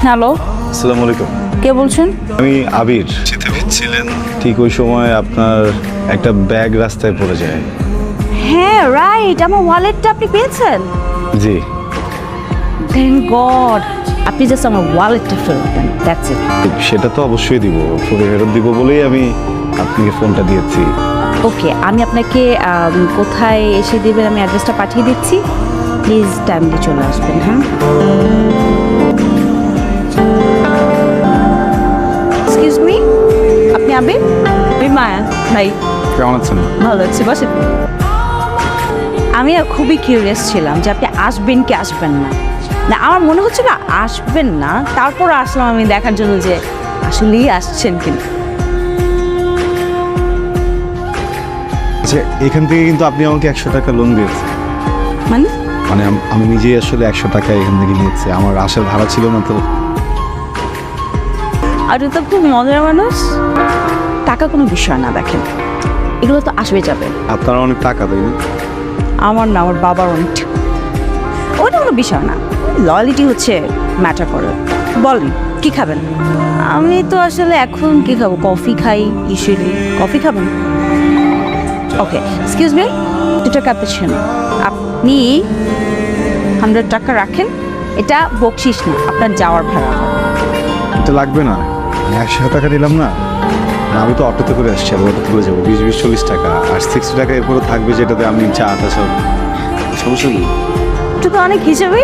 Hello, আসসালামু আলাইকুম। কে বলছেন? আমি আবির। যেতে ভিড়ছিলেন ঠিক ওই সময় আপনার একটা ব্যাগ রাস্তায় পড়ে যায়। হ্যাঁ রাইট, আমার ওয়ালেটটা আপনি পেয়েছেন? জি। Thank God. আপনি জাস্ট আমার ওয়ালেটটা ফেরত দেন, দ্যাটস ইট। সেটা তো অবশ্যই দিব, ফেরত দিব বলেই আমি আপনাকে ফোনটা দিয়েছি। ওকে, আমি আপনাকে কোথায় এসে দেবেন আমি অ্যাড্রেসটা পাঠিয়ে দিচ্ছি, প্লিজ টাইমলি চলে আসবেন। হ্যাঁ, এক্সকিউজ মি, আপনি আবির? আমি মায়া। ভাই কেমন আছেন? ভালো আছি, বসেন। আমি খুবই কিউরিয়াস ছিলাম যে আপনি আসবেন কি আসবেন না। না, আমার মনে হচ্ছে না আসবেন না, তারপর আসলাম আমি দেখার জন্য যে আসলেই আসছেন কিনা। আচ্ছা, এখান থেকে কিন্তু আপনি আমাকে 100 টাকা লোন দিয়েছেন। মানে মানে আমি নিজেই আসলে 100 টাকা এখান থেকে নিয়েছি, আমার আসার ভাড়া ছিল না তো। আর তো খুব মজার মানুষ। টাকা কোনো বিষয় না, দেখেন এগুলো তো আসবে যাবে। আপনার অনেক টাকা, তাই না? আমার না, আমার বাবার অনেক টাকা। ওটা কোনো বিষয় না, লয়ালিটি হচ্ছে ম্যাটার করে। বলেন কি খাবেন? আমি তো আসলে এখন কি খাবো, কফি খাই ইউজুয়ালি। কফি খাবেন? ওকে, এক্সকিউজ মি, 2 টাকা পেছেন। আপনি 100 টাকা রাখেন, এটা বকশিস না, আপনার যাওয়ার ভাড়া। এটা লাগবে না, 100 টাকা নিলাম না। আমি তো অটোতে করে আসছি, আমি অটোতে করে যাবো। 20-40 টাকা আর 60 টাকা এরপরে থাকবে, যেটাতে আমি চা টা সব সমস্যা নেই। এটা তো অনেক হিসেবে।